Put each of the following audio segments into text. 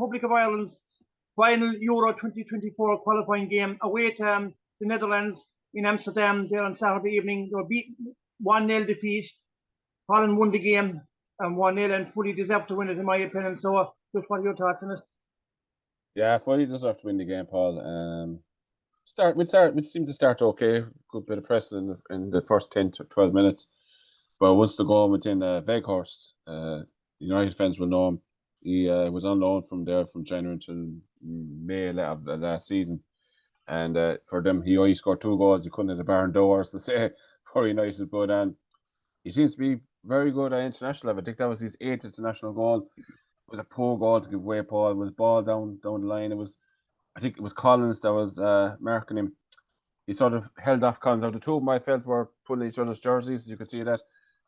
Republic of Ireland's final Euro 2024 qualifying game away to the Netherlands in Amsterdam there on Saturday evening. They were beaten 1-0 defeat. Holland won the game 1-0 and fully deserved to win it, in my opinion. So, just what are your thoughts on it? Yeah, fully deserved to win the game, Paul. We seemed to start okay. Good bit of press in the first 10 to 12 minutes. But once the goal went in, Weghorst, United fans will know him. He was on loan from January until May of the last season. And for them, he scored 2 goals. He couldn't hit the barn doors to say for United. But he seems to be very good at international level. I think that was his 8th international goal. It was a poor goal to give away, Paul. It was ball down the line. I think it was Collins that was marking him. He sort of held off Collins. The two of them I felt were pulling each other's jerseys, you could see that.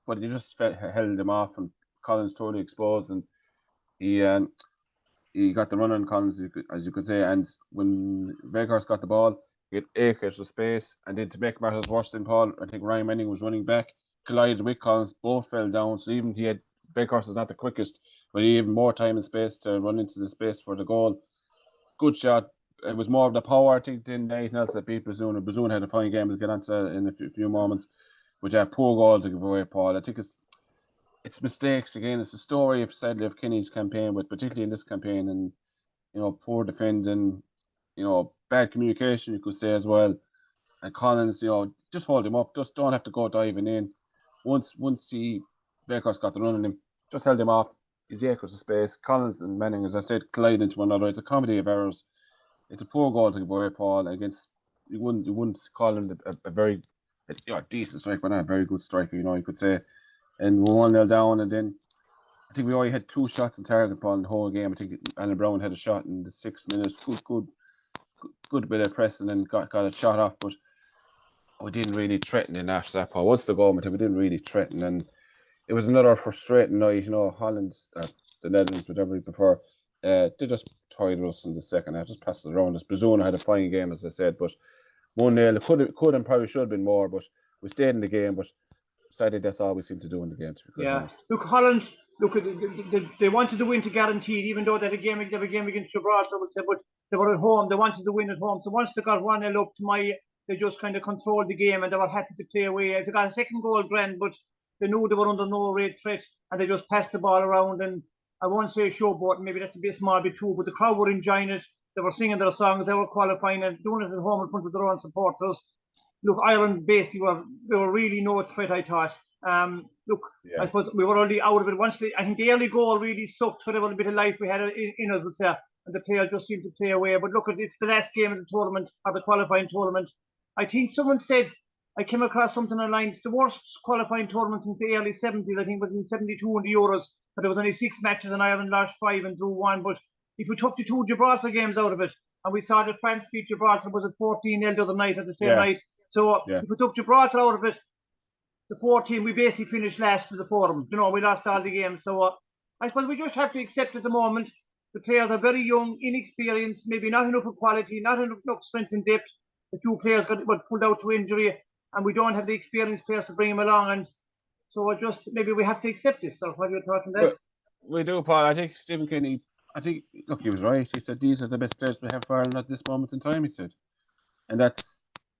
But he just held him off, and Collins totally exposed, and he got the run on Collins, as you could say. And when Weghorst got the ball, he had acres of space. And then to make matters worse than Paul, I think Ryan Manning was running back, collided with Collins, both fell down. So even Weghorst is not the quickest, but he had more time and space to run into the space for the goal. Good shot. It was more of the power, I think, than anything else that beat Bazoon. Bazoon had a fine game. We'll get onto that in a few moments. Which a poor goal to give away, Paul. I think it's mistakes again. It's the story sadly of Kenny's campaign, but particularly in this campaign, and poor defending, bad communication, you could say as well. And Collins, just hold him up. Just don't have to go diving in. Once Weghorst got the run on him, just held him off. His acres of space. Collins and Manning, as I said, collide into one another. It's a comedy of errors. It's a poor goal to give away, Paul. Against you wouldn't call him a very decent striker, but not a very good striker, you could say. And we 1-0 down, and then I think we only had 2 shots on target, Paul, in the whole game. I think Alan Brown had a shot in the 6th minute. Good bit of pressing and got a shot off, but we didn't really threaten in after that, Paul. Once the goal went in, we didn't really threaten, and it was another frustrating night. Holland's, the Netherlands, whatever you prefer, they just tied us in the second half, just passed it around us. Bazoon had a fine game, as I said, but 1-0, could and probably should have been more, but we stayed in the game. But sadly, that's all we seem to do in the game, to be quite honest. Look, Holland, they wanted to win to guaranteed, even though they had a game against Gibraltar, but they were at home. They wanted to win at home. So once they got 1-0 up they just kind of controlled the game, and they were happy to play away. If they got a second goal, grand, but they knew they were under no great threat, and they just passed the ball around. And I won't say showboat, maybe that's a bit small, bit too, but the crowd were enjoying it. They were singing their songs, they were qualifying and doing it at home in front of their own supporters. Look, Ireland basically they were really no threat, I thought. I suppose we were already out of it. I think the early goal really sucked whatever bit of life we had in us, would say, and the players just seemed to play away. But look, it's the last game of the tournament, or the qualifying tournament. I think someone said, I came across something online, it's the worst qualifying tournament since the early 70s. I think it was in 72 in the Euros, but there was only 6 matches and Ireland lost 5 and drew 1. But if we took the 2 Gibraltar games out of it, and we saw that France beat Gibraltar, was it 14-0 the other night at the same night? So if we took Gibraltar out of it, the 14, we basically finished last to the forum. We lost all the games. So I suppose we just have to accept at the moment the players are very young, inexperienced, maybe not enough of quality, not enough strength and depth. The 2 players got pulled out to injury, and we don't have the experienced players to bring them along. And so maybe we have to accept this. So what are your thoughts on that? We do, Paul. I think Stephen Kenny, look, he was right. He said these are the best players we have for Ireland at this moment in time, he said. And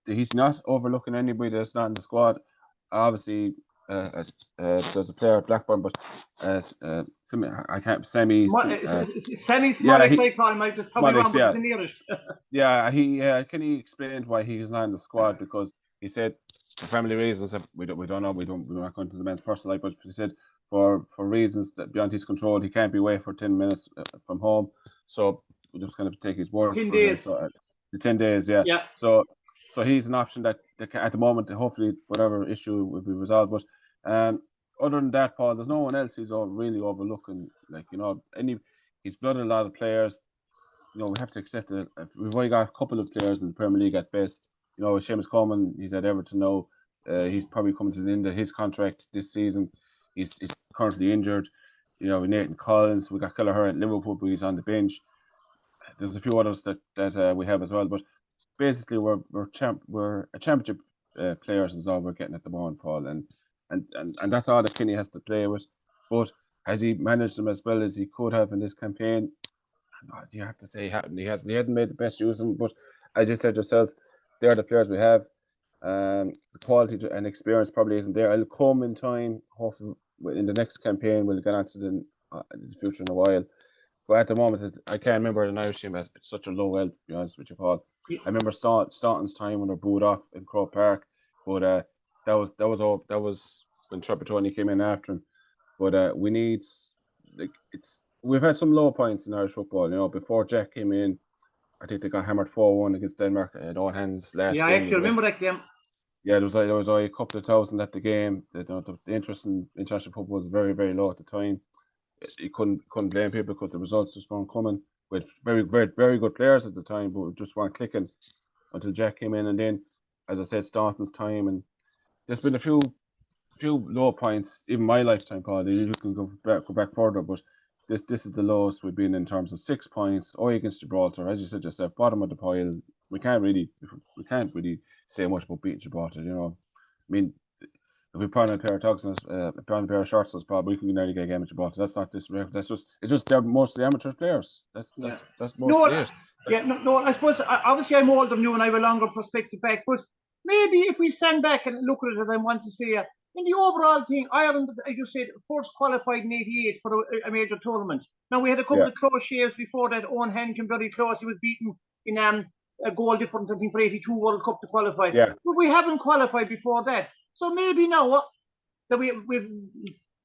he's not overlooking anybody that's not in the squad. Obviously, there's a player at Blackburn, but I can't. Sammy Smolik, I call him. I just probably wrong, but the nearest. Kenny explained why he is not in the squad, because he said for family reasons. We don't know. We're not going to the man's personal life, but he said for reasons that beyond his control, he can't be away for 10 minutes from home. So we're just going to take his word. 10 days. The 10 days, yeah. So he's an option that at the moment, hopefully, whatever issue will be resolved. But other than that, Paul, there's no one else he's really overlooking. He's blooded a lot of players. We have to accept it. We've only got a couple of players in the Premier League at best. Seamus Coleman, he's at Everton now. He's probably coming to the end of his contract this season. He's currently injured. Nathan Collins, we got Kelleher at Liverpool, but he's on the bench. There's a few others that we have as well, but basically we're a championship players is all we're getting at the moment, Paul, and that's all that Kenny has to play with. But has he managed them as well as he could have in this campaign? you have to say he hasn't made the best use of them, but as you said yourself, they're the players we have. The quality and experience probably isn't there. It'll come in time. Hopefully, in the next campaign, we'll get onto the future in a while. But at the moment, I can't remember an Irish team at such a low level, to be honest with you, Paul. Yeah. I remember Staunton's time when they're booed off in Croke Park, but that was when Trapattoni came in after him. But we need, we've had some low points in Irish football. You know, before Jack came in, I think they got hammered 4-1 against Denmark at all hands last game. Yeah, I actually remember that game. Yeah, there was a couple of thousand at the game. The interest in international football was very, very low at the time. You couldn't blame people because the results just weren't coming. We had very, very, very good players at the time, but just weren't clicking until Jack came in. And then, as I said, Staunton's time, and there's been a few low points, even my lifetime, Paul. You can go back further, but this is the lowest we've been in terms of 6 points. Against Gibraltar, as you said yourself, bottom of the pile. We can't really say much about beating Gibraltar. You know, I mean, if we put on a pair of tugs and put on a pair of shorts, probably we can nearly get a game at Gibraltar. That's not this record. It's just they're mostly amateur players. That's mostly it. Yeah, no. I suppose obviously I'm older than you and I have a longer perspective back, but maybe if we stand back and look at it, as I want to say, in the overall thing, Ireland, as you said, first qualified in '88 for a major tournament. Now we had a couple of close shaves before that. Owen Hen came very close. He was beaten in a goal difference, I think, for '82 World Cup to qualify. Yeah. But we haven't qualified before that. So maybe now that we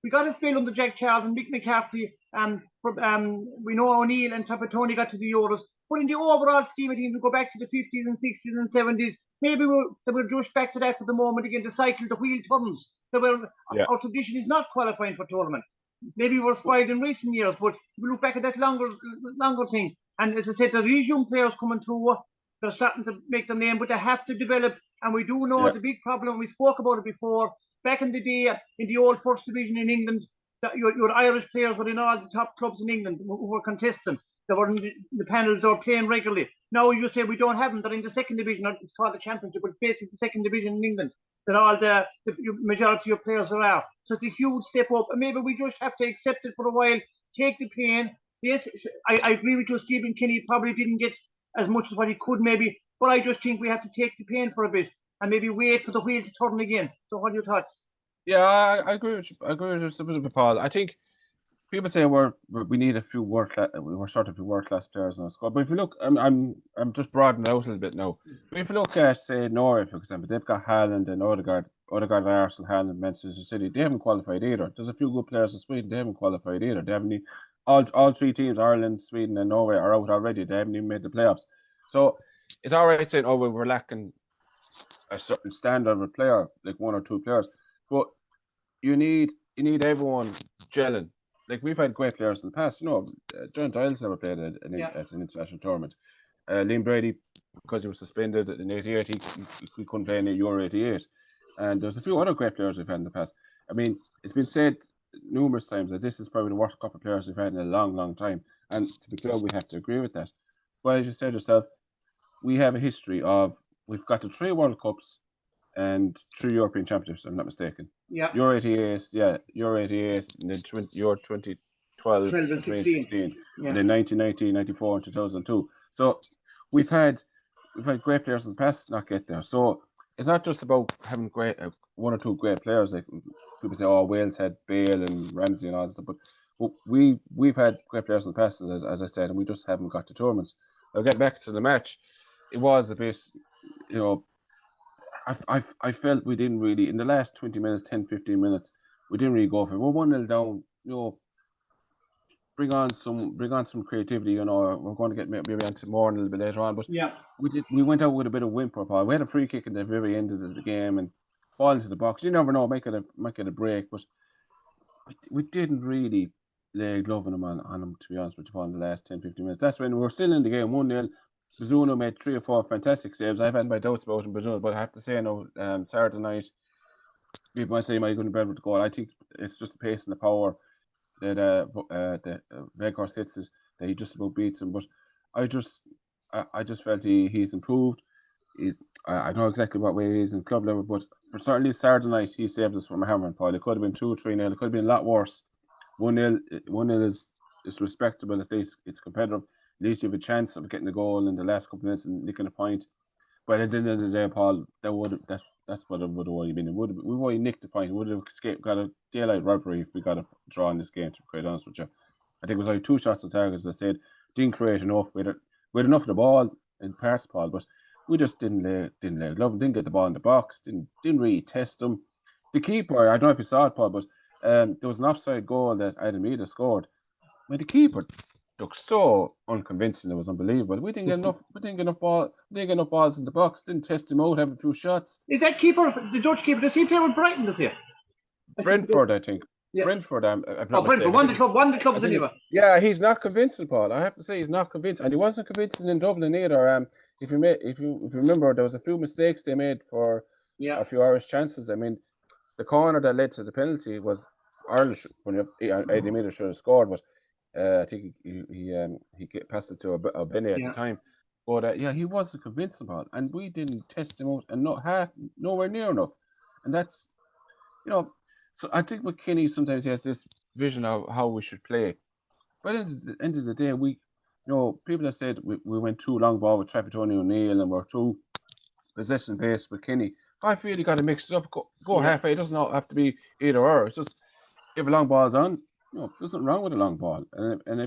got a spell under Jack Charles and Mick McCarthy, we know O'Neill and Trapattoni got to the Euros. But in the overall scheme of things, we go back to the 50s and 60s and 70s. Maybe we'll just back to that for the moment again. The cycle, the wheel turns. Our tradition is not qualifying for tournament. Maybe we're spoiled in recent years, but we look back at that longer thing. And as I said, there's these young players coming through. They're starting to make their name, but they have to develop. And we do know the big problem. We spoke about it before. Back in the day, in the old first division in England, your Irish players were in all the top clubs in England who were contesting. They were in the panels or playing regularly. Now you say we don't have them. They're in the second division. It's called the Championship, but basically the second division in England. That all the majority of your players are. So it's a huge step up. And maybe we just have to accept it for a while, take the pain. Yes, I agree with you. Stephen Kenny probably didn't get as much as what he could maybe, but I just think we have to take the pain for a bit and maybe wait for the wheel to turn again. So what are your thoughts? Yeah, I agree with you. I agree with you a bit, Paul. I think people say we need a few we're short of a few world class players in our squad. But if you look, I'm just broadening out a little bit now. But if you look at, say, Norway, for example, they've got Holland and Odegaard at Arsenal, Holland, Manchester City. They haven't qualified either. There's a few good players in Sweden. They haven't qualified either. They haven't all three teams, Ireland, Sweden, and Norway, are out already. They haven't even made the playoffs. So it's all right saying, we're lacking a certain standard of a player, like one or two players, but you need everyone gelling. Like, we've had great players in the past. You know, John Giles never played at an international tournament. Liam Brady, because he was suspended in '88, he couldn't play in Euro '88. And there's a few other great players we've had in the past. I mean, it's been said numerous times that this is probably the worst couple of players we've had in a long, long time. And to be clear, we have to agree with that. But as you said yourself, we have a history of, we've got to 3 World Cups and 3 European Championships, if I'm not mistaken. Yeah. Euro '88, and then Euro 2012 and 2016, and then 1990, 94, and 2002. So we've had great players in the past not get there. So it's not just about having great one or two great players. Like people say, Wales had Bale and Ramsey and all that stuff, but we've had great players in the past, as I said, and we just haven't got to tournaments. I'll get back to the match. It was a bit, you know, I felt we didn't really, in the last 20 minutes, 10, 15 minutes, we didn't really go for it. We're 1-0 down, you know, bring on some creativity, you know. We're going to get maybe onto more a little bit later on, but we went out with a bit of whimper, Paul. We had a free kick at the very end of the game and ball into the box. You never know, might get a break, but we didn't really lay gloving them on them, to be honest with you, Paul, in the last 10, 15 minutes. That's when we're still in the game, 1-0. Bazunu made 3 or 4 fantastic saves. I've had my doubts about him, but I have to say, Saturday night, people might say he might have gone to bed with the goal. I think it's just the pace and the power that the Veghorst hits is that he just about beats him. But I just felt he's improved. I don't know exactly what way he is in club level, but for certainly Saturday night he saved us from a hammer and Paul. It could have been 2-3-0. It could have been a lot worse. 1-0 is respectable, at least it's competitive. least you have a chance of getting a goal in the last couple of minutes and nicking a point. But at the end of the day, Paul, that's what it would have only been. We've only nicked the point. We would have got a daylight robbery if we got a draw in this game, to be quite honest with you. I think it was like 2 shots on target, as I said. Didn't create enough. We had enough of the ball in parts, Paul, but we just didn't lay love. Didn't get the ball in the box. Didn't really test them. The keeper, I don't know if you saw it, Paul, but there was an offside goal that Adamida scored. But the keeper looked so unconvincing. It was unbelievable. We didn't get enough. We didn't get enough balls in the box. Didn't test him out. Have a few shots. Is that keeper, the Dutch keeper? Does he play with Brighton this year? Brentford, I think. Yeah. Brentford. Brentford. One of the clubs anyway. Yeah, he's not convincing, Paul. I have to say he's not convincing, and he wasn't convincing in Dublin either. If you remember, there was a few mistakes they made for a few Irish chances. I mean, the corner that led to the penalty was Ireland. When Eddie Miller should have scored, but I think he passed it to a Benny at the time. But he wasn't convincing, Paul, and we didn't test him out, and nowhere near enough. And that's, so I think with Kenny sometimes he has this vision of how we should play. But at the end of the day, people have said we went too long ball with Trapattoni O'Neill and we're too possession based with Kenny. I feel you got to mix it up. Go halfway. It doesn't have to be either or. It's just if a long ball's on, there's nothing wrong with a long ball. And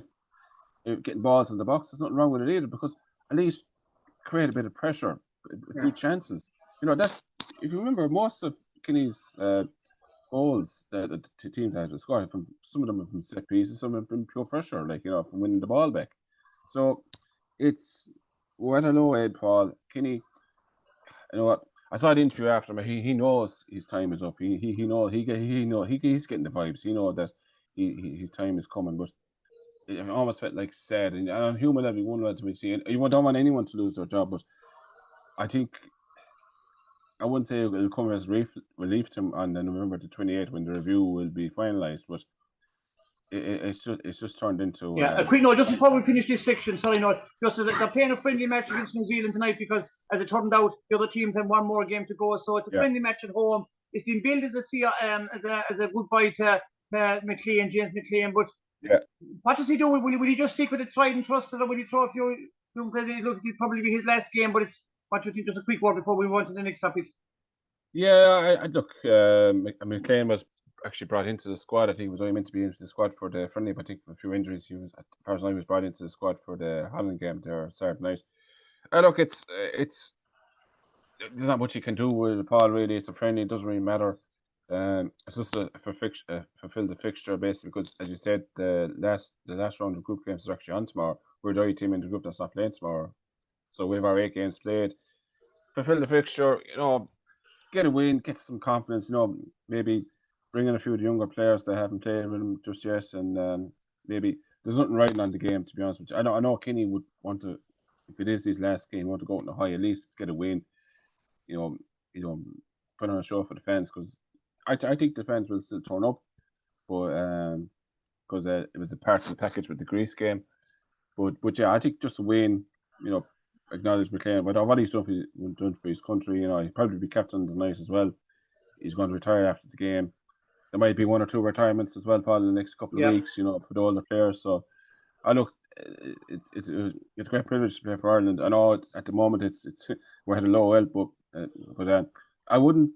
if getting balls in the box, there's nothing wrong with it either, because at least create a bit of pressure, a few chances. That's, if you remember, most of Kenny's goals that the teams had to score from, some of them from set pieces, some of them from pure pressure, from winning the ball back. So it's, I don't know, Ed, Paul, Kenny, you know what? I saw the interview after him. He knows his time is up. He knows he's getting the vibes. He knows that his time is coming. But it almost felt like sad. And on human level, you wouldn't want to see, you don't want anyone to lose their job. But I think, I wouldn't say it'll come as relief to him on November the 28th when the review will be finalised. But it's just turned into a quick note just before we finish this section. Sorry, no, just they're playing a friendly match against New Zealand tonight, because as it turned out, the other teams have one more game to go. So it's a friendly match at home. It's been billed as a goodbye to McLean, James McLean. But what does he do? Will he just stick with the tried and trusted, or will he throw a few? Because it'll probably be his last game. But what do you think? Just a quick word before we move on to the next topic. Yeah, I look. McLean was actually brought into the squad. I think he was only meant to be into the squad for the friendly, but I think a few injuries. He was, as far as I was, brought into the squad for the Holland game there Saturday night. Look, it's there's not much he can do with Paul, really. It's a friendly. It doesn't really matter. It's just fulfill the fixture, basically, because, as you said, the last round of group games is actually on tomorrow. We're the only team in the group that's not playing tomorrow, so we have our 8 games played. Fulfill the fixture, get a win, get some confidence. Maybe bring in a few of the younger players that haven't played with them just yet, and maybe there's nothing riding on the game, to be honest with you. I know Kenny would want to, if it is his last game, want to go out on a high, at least get a win. Put on a show for the fans, because I think the fans will still turn up, but because it was a part of the package with the Greece game. But yeah, I think just a win, acknowledge McLean, but what he's done for his country, he'll probably be captain tonight as well. He's going to retire after the game. There might be 1 or 2 retirements as well, Paul, in the next couple of weeks, for the older players. So I look, it's a great privilege to play for Ireland. I know at the moment it's we're at a low ebb, but I wouldn't